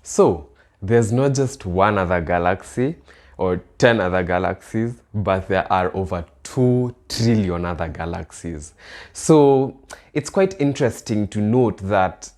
So, there's not just one other galaxy or 10 other galaxies, but there are over 2 trillion other galaxies. So, it's quite interesting to note that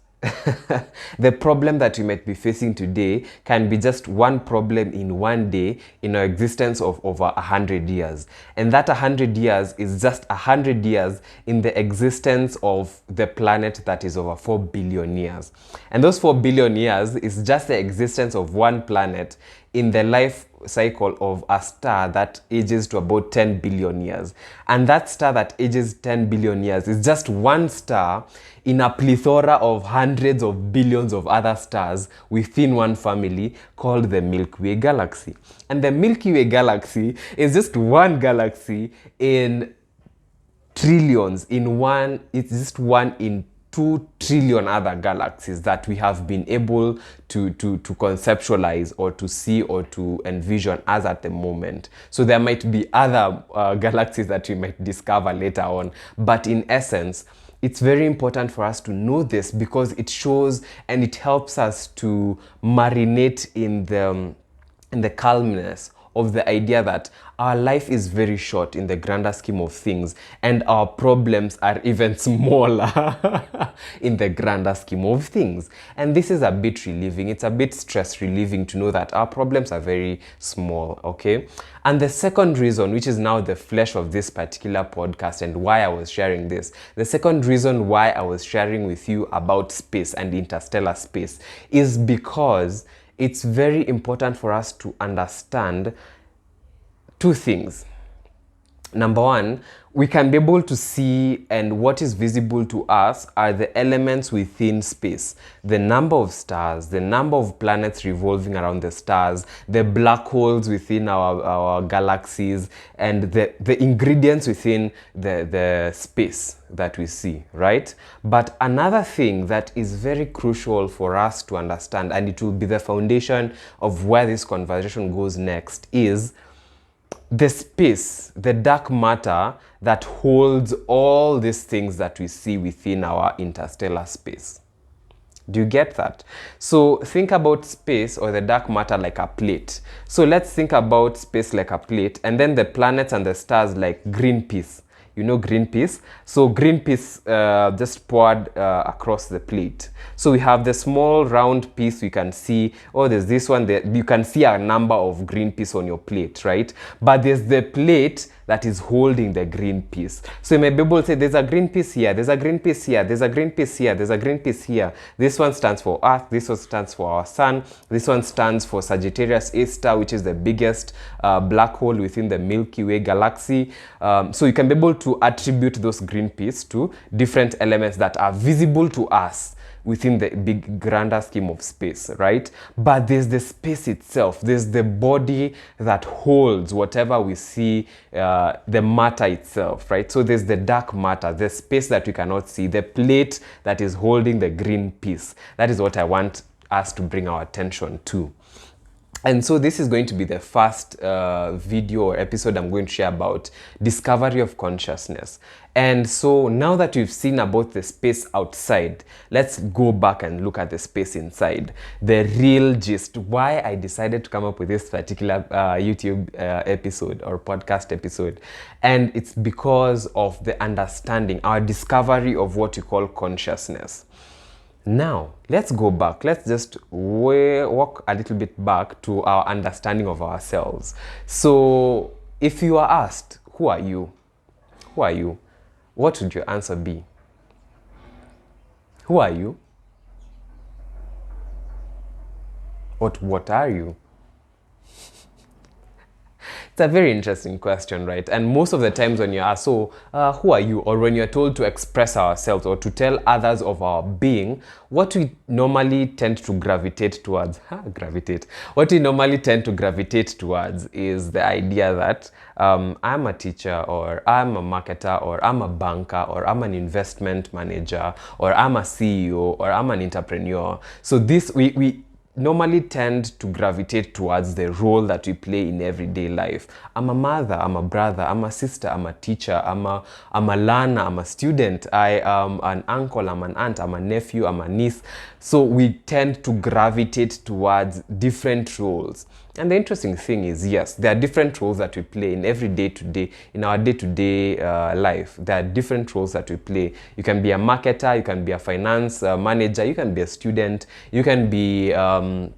the problem that we might be facing today can be just one problem in one day in our existence of over 100 years. And that 100 years is just 100 years in the existence of the planet that is over 4 billion years. And those 4 billion years is just the existence of one planet in the life cycle of a star that ages to about 10 billion years. And that star that ages 10 billion years is just one star in a plethora of hundreds of billions of other stars within one family called the Milky Way galaxy. And the Milky Way galaxy is just one galaxy in trillions, it's just one in 2 trillion other galaxies that we have been able to conceptualize or to see or to envision as at the moment. So there might be other galaxies that we might discover later on, but in essence, it's very important for us to know this because it shows and it helps us to marinate in the calmness of the idea that our life is very short in the grander scheme of things and our problems are even smaller in the grander scheme of things. And this is a bit relieving. It's a bit stress relieving to know that our problems are very small, okay? And the second reason, which is now the flesh of this particular podcast and why I was sharing this, the second reason why I was sharing with you about space and interstellar space is because it's very important for us to understand 2 things. Number one, we can be able to see, and what is visible to us are the elements within space. The number of stars, the number of planets revolving around the stars, the black holes within our galaxies, and the ingredients within the space that we see, right? But another thing that is very crucial for us to understand, and it will be the foundation of where this conversation goes next, is the space, the dark matter that holds all these things that we see within our interstellar space. Do you get that? So think about space or the dark matter like a plate. So let's think about space like a plate and then the planets and the stars like green peas. You know green peas? So green peas just poured across the plate. So we have the small round piece we can see. Oh, there's this one there. You can see a number of green peas on your plate, right? But there's the plate that is holding the green piece. So you may be able to say there's a green piece here, there's a green piece here, there's a green piece here, there's a green piece here. This one stands for Earth, this one stands for our sun, this one stands for Sagittarius A star, which is the biggest black hole within the Milky Way galaxy. So you can be able to attribute those green pieces to different elements that are visible to us within the big grander scheme of space, right? But there's the space itself, there's the body that holds whatever we see, the matter itself, right? So there's the dark matter, the space that we cannot see, the plate that is holding the green piece. That is what I want us to bring our attention to. And so this is going to be the first video or episode I'm going to share about discovery of consciousness. And so now that we've seen about the space outside, let's go back and look at the space inside. The real gist, why I decided to come up with this particular YouTube episode or podcast episode. And it's because of the understanding, our discovery of what we call consciousness. Now, let's go back. Let's just walk a little bit back to our understanding of ourselves. So, if you are asked, who are you? Who are you? What would your answer be? Who are you? What are you? It's a very interesting question, right? And most of the times when you ask, so who are you? Or when you're told to express ourselves or to tell others of our being, what we normally tend to gravitate towards, what we normally tend to gravitate towards is the idea that I'm a teacher, or I'm a marketer, or I'm a banker, or I'm an investment manager, or I'm a CEO, or I'm an entrepreneur. So this, we normally tend to gravitate towards the role that we play in everyday life. I'm a mother, I'm a brother, I'm a sister, I'm a teacher, I'm a learner, I'm a student, I am an uncle, I'm an aunt, I'm a nephew, I'm a niece. So we tend to gravitate towards different roles. And the interesting thing is, yes, there are different roles that we play in every day-to-day, in our day-to-day life. There are different roles that we play. You can be a marketer, you can be a finance manager, you can be a student, you can be a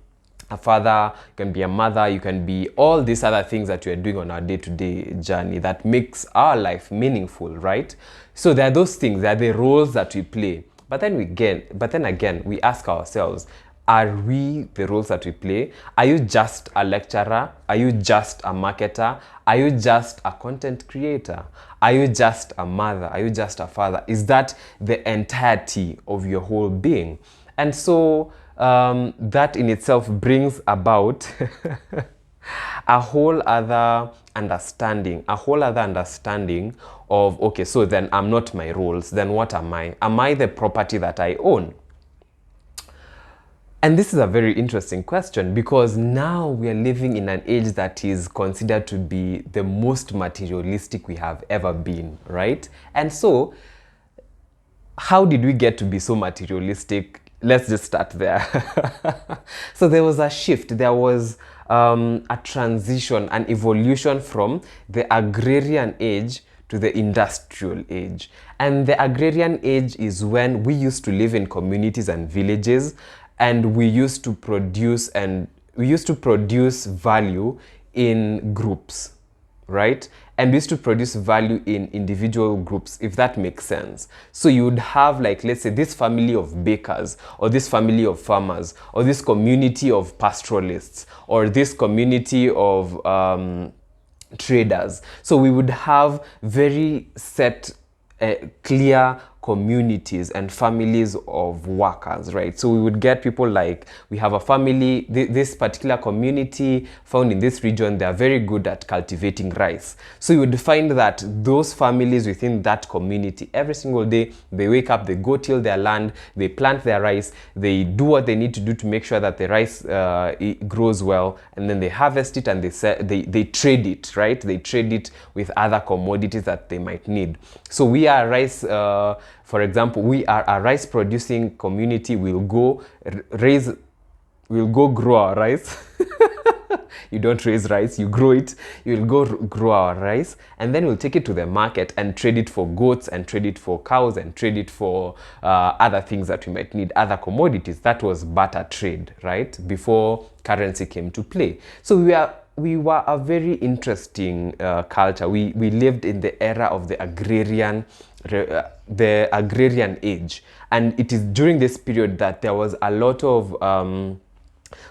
father, you can be a mother, you can be all these other things that we are doing on our day-to-day journey that makes our life meaningful, right? So there are those things, there are the roles that we play. But then again, we ask ourselves, are we the roles that we play? Are you just a lecturer? Are you just a marketer? Are you just a content creator? Are you just a mother? Are you just a father? Is that the entirety of your whole being? And so that in itself brings about a whole other understanding of, okay, so then I'm not my roles. Then what am I? Am I the property that I own? And this is a very interesting question, because now we are living in an age that is considered to be the most materialistic we have ever been, right? And so, how did we get to be so materialistic? Let's just start there. So there was a shift, there was a transition, an evolution from the agrarian age to the industrial age. And the agrarian age is when we used to live in communities and villages, and we used to produce value in groups, right? And we used to produce value in individual groups, if that makes sense. So you would have, like, let's say this family of bakers, or this family of farmers, or this community of pastoralists, or this community of traders. So we would have very set, clear communities and families of workers, right? So we would get people like, we have a family, this particular community found in this region, they are very good at cultivating rice. So you would find that those families within that community, every single day, they wake up, they go till their land, they plant their rice, they do what they need to do to make sure that the rice it grows well, and then they harvest it and they trade it, right? They trade it with other commodities that they might need. So we are rice, for example, we are a rice producing community. We'll go grow our rice. You don't raise rice, you grow it. You'll go grow our rice, and then we'll take it to the market and trade it for goats, and trade it for cows, and trade it for other things that we might need, other commodities. That was barter trade, right? Before currency came to play. So we were a very interesting culture. We lived in the era of the agrarian age, and it is during this period that there was a lot of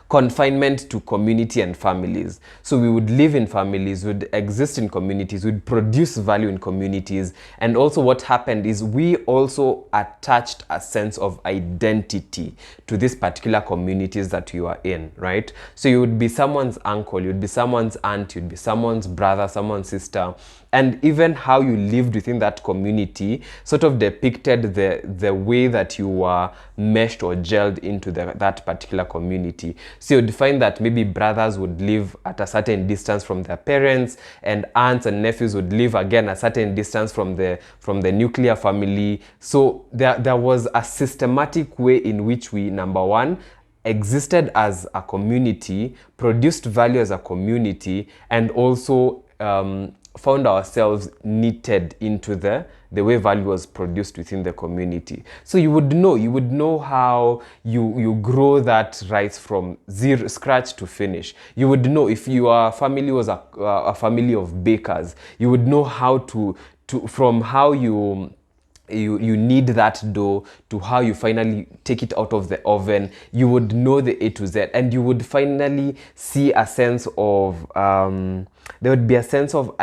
confinement to community and families. So we would live in families, would exist in communities, would produce value in communities. And also what happened is we also attached a sense of identity to these particular communities that you are in, right? So you would be someone's uncle, you'd be someone's aunt, you'd be someone's brother, someone's sister. And even how you lived within that community sort of depicted the way that you were meshed or gelled into that particular community. So you'd find that maybe brothers would live at a certain distance from their parents, and aunts and nephews would live again a certain distance from the nuclear family. So there was a systematic way in which we, number one, existed as a community, produced value as a community, and also found ourselves knitted into the way value was produced within the community. So you would know how you grow that rice from scratch to finish. You would know, if your family was a family of bakers, you would know how to from how you knead that dough to how you finally take it out of the oven. You would know the A to Z, and you would finally see a sense of there would be a sense of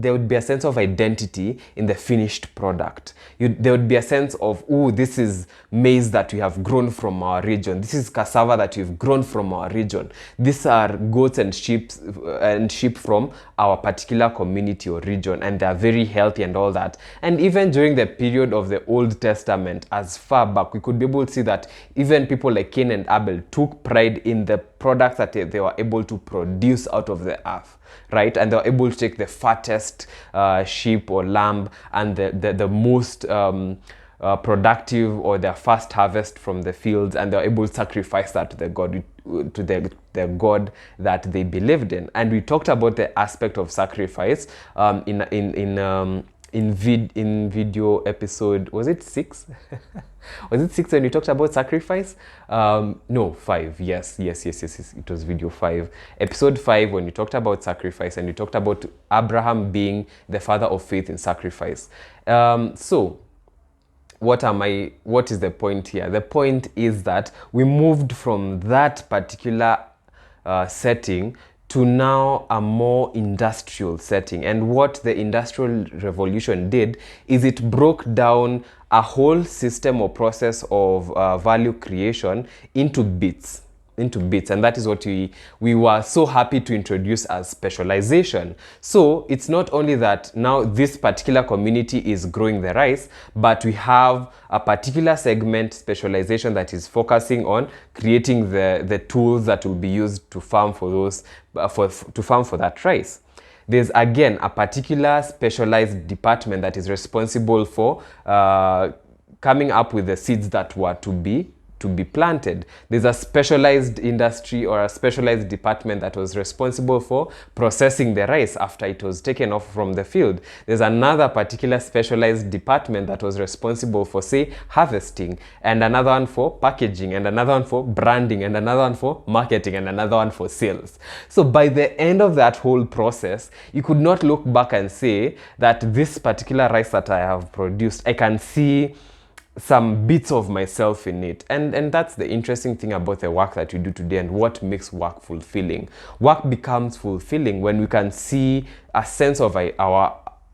there would be a sense of identity in the finished product. There would be a sense of, oh, this is maize that we have grown from our region. This is cassava that we've grown from our region. These are goats and sheep from our particular community or region, and they are very healthy and all that. And even during the period of the Old Testament, as far back, we could be able to see that even people like Cain and Abel took pride in the products that they were able to produce out of the earth, right? And they were able to take the fattest sheep or lamb and the most productive or their first harvest from the fields, and they were able to sacrifice that to the God that they believed in. And we talked about the aspect of sacrifice in video episode, was it 6? Was it 6 when we talked about sacrifice? No, 5. Yes, it was video 5. Episode 5, when we talked about sacrifice, and we talked about Abraham being the father of faith in sacrifice. So what is the point here? The point is that we moved from that particular setting to now a more industrial setting. And what the Industrial Revolution did is it broke down a whole system or process of value creation into bits. And that is what we were so happy to introduce as specialization. So it's not only that now this particular community is growing the rice, but we have a particular segment specialization that is focusing on creating the tools that will be used to farm for that rice. There's again a particular specialized department that is responsible for coming up with the seeds that were to be planted. There's a specialized industry or a specialized department that was responsible for processing the rice after it was taken off from the field. There's another particular specialized department that was responsible for, say, harvesting, and another one for packaging, and another one for branding, and another one for marketing, and another one for sales. So by the end of that whole process, you could not look back and say that this particular rice that I have produced, I can see some bits of myself in it. And that's the interesting thing about the work that we do today and what makes work fulfilling. Work becomes fulfilling when we can see a sense of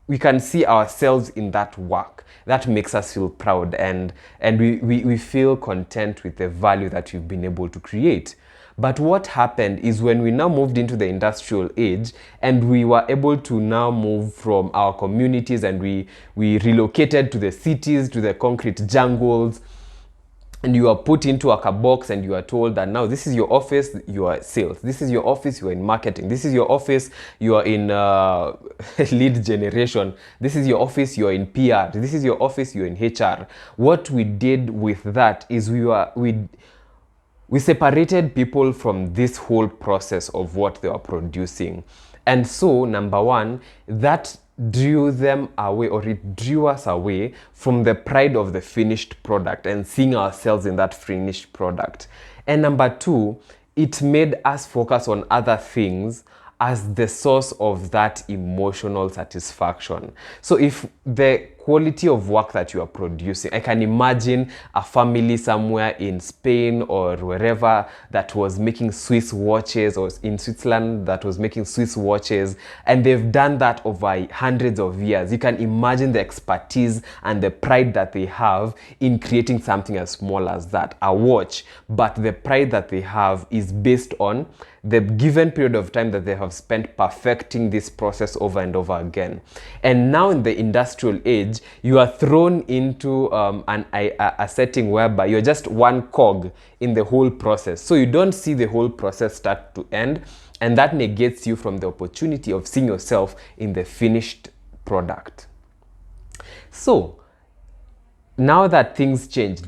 we can see ourselves in that work. That makes us feel proud, and we feel content with the value that we've been able to create. But what happened is when we now moved into the industrial age and we were able to now move from our communities and we relocated to the cities, to the concrete jungles, and you are put into a box and you are told that now this is your office, you are sales. This is your office, you are in marketing. This is your office, you are in lead generation. This is your office, you are in PR. This is your office, you are in HR. What we did with that is we separated people from this whole process of what they were producing. And so, number one, that drew them away, or it drew us away from the pride of the finished product and seeing ourselves in that finished product. And number two, it made us focus on other things as the source of that emotional satisfaction. So if the quality of work that you are producing, I can imagine a family somewhere in Spain or wherever that was making Swiss watches, or in Switzerland that was making Swiss watches, and they've done that over hundreds of years. You can imagine the expertise and the pride that they have in creating something as small as that, a watch. But the pride that they have is based on the given period of time that they have spent perfecting this process over and over again. And now in the industrial age, you are thrown into a setting whereby you're just one cog in the whole process. So you don't see the whole process start to end, and that negates you from the opportunity of seeing yourself in the finished product. So now that things changed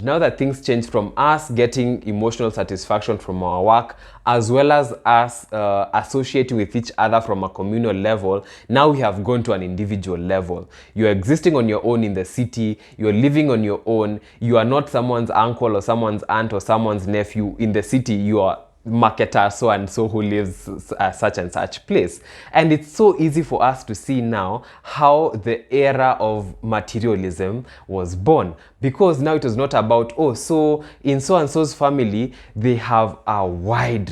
from us getting emotional satisfaction from our work, as well as us associating with each other from a communal level, now we have gone to an individual level. You're existing on your own in the city, you're living on your own, you are not someone's uncle or someone's aunt or someone's nephew. In the city, you are marketer so and so who lives such and such place. And it's so easy for us to see now how the era of materialism was born. Because now it was not about, oh, so in so and so's family, they have a wide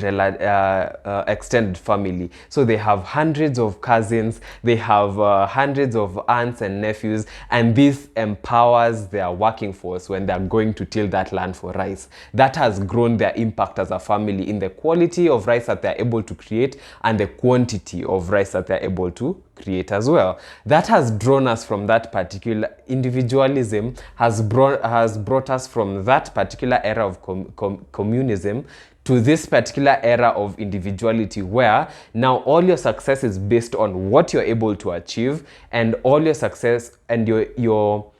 extended family. So they have hundreds of cousins, they have hundreds of aunts and nephews, and this empowers their working force when they're going to till that land for rice. That has grown their impact as a family in the quality of rice that they're able to create and the quantity of rice that they're able to create as well. That has drawn us from that particular individualism, has brought us from that particular era of communism to this particular era of individuality, where now all your success is based on what you're able to achieve, and all your success and your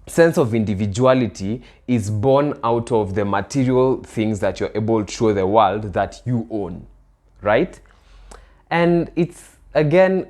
sense of individuality is born out of the material things that you're able to show the world that you own, right? And it's again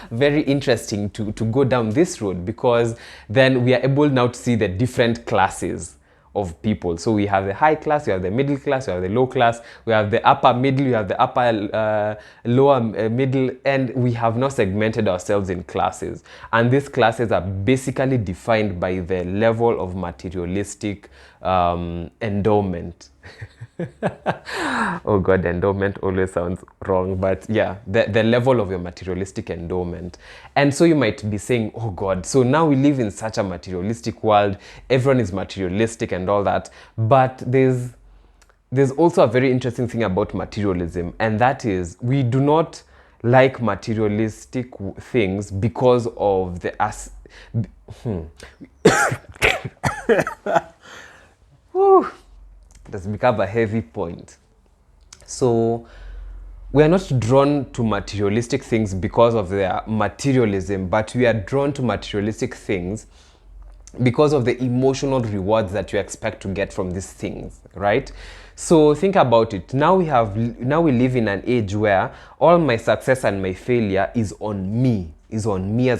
very interesting to go down this road, because then we are able now to see the different classes of people. So we have the high class, we have the middle class, we have the low class, we have the upper middle, we have the upper lower middle, and we have now segmented ourselves in classes. And these classes are basically defined by the level of materialistic endowment. Oh god, endowment always sounds wrong, but yeah, the level of your materialistic endowment. And so you might be saying, oh god, so now we live in such a materialistic world, everyone is materialistic and all that. But there's also a very interesting thing about materialism, and that is we do not like materialistic things because of the it has become a heavy point. So we are not drawn to materialistic things because of their materialism, but we are drawn to materialistic things because of the emotional rewards that you expect to get from these things, right? So think about it. Now we live in an age where all my success and my failure is on me as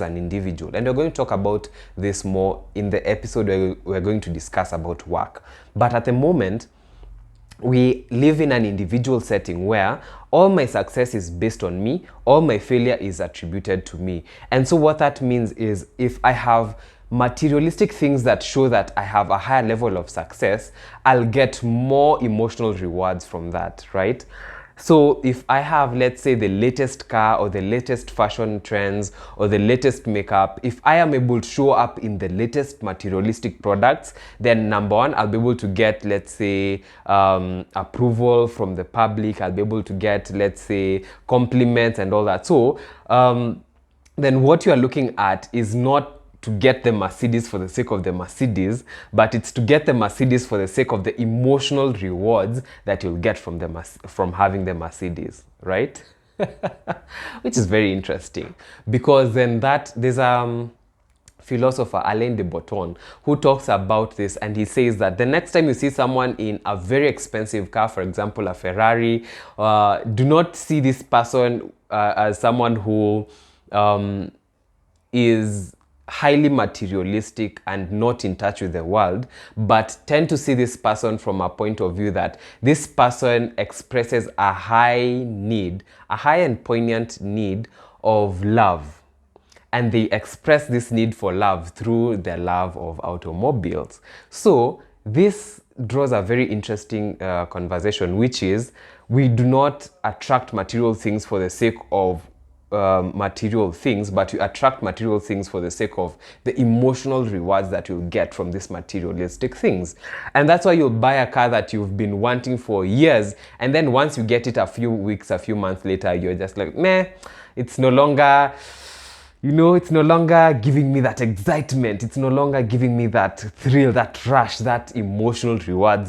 an individual. And we're going to talk about this more in the episode where we're going to discuss about work. But at the moment, we live in an individual setting where all my success is based on me, all my failure is attributed to me. And so what that means is, if I have materialistic things that show that I have a higher level of success, I'll get more emotional rewards from that, right? So if I have, let's say, the latest car or the latest fashion trends or the latest makeup, if I am able to show up in the latest materialistic products, then number one, I'll be able to get, let's say, approval from the public. I'll be able to get, let's say, compliments and all that. So then what you are looking at is not to get the Mercedes for the sake of the Mercedes, but it's to get the Mercedes for the sake of the emotional rewards that you'll get from having the Mercedes, right? Which is very interesting, because then there's philosopher Alain de Botton who talks about this, and he says that the next time you see someone in a very expensive car, for example a Ferrari, do not see this person as someone who is highly materialistic and not in touch with the world, but tend to see this person from a point of view that this person expresses a high and poignant need of love. And they express this need for love through their love of automobiles. So this draws a very interesting conversation, which is, we do not attract material things for the sake of material things, but you attract material things for the sake of the emotional rewards that you'll get from these materialistic things. And that's why you'll buy a car that you've been wanting for years, and then once you get it a few weeks, a few months later, you're just like, meh, it's no longer giving me that excitement. It's no longer giving me that thrill, that rush, that emotional reward